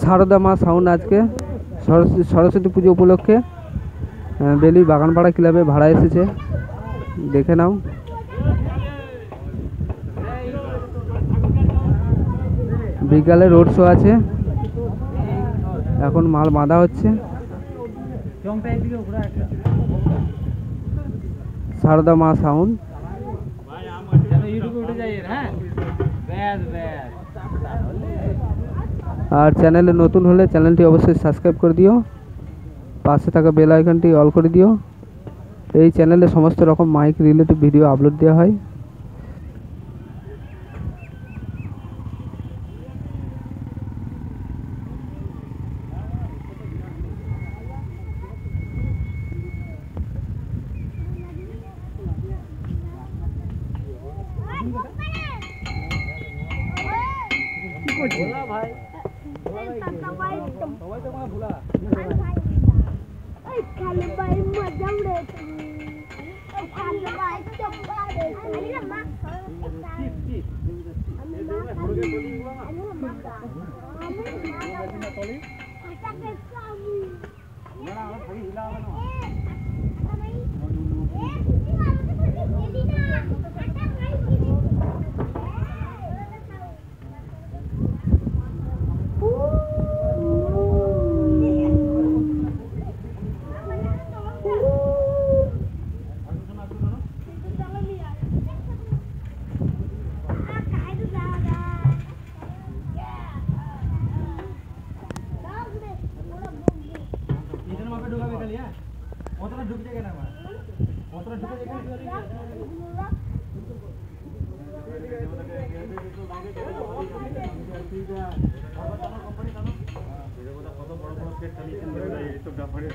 সারদা মা সাউন্ড আজকে সরস্বতী পুজো উপলক্ষে বেলি বাগানপাড়া ক্লাবে ভাড়া এসেছে, দেখে নাও। বিকালে রোড শো আছে, এখন মাল বাঁধা হচ্ছে। সারদা মা সাউন্ড। আর চ্যানেলে নতুন হলে চ্যানেলটি অবশ্যই সাবস্ক্রাইব করে দিও, পাশে থাকা বেল আইকনটি অল করে দিও। এই চ্যানেলে সমস্ত রকম মাইক রিলেটিভ ভিডিও আপলোড দেওয়া হয়। কত বড় বড়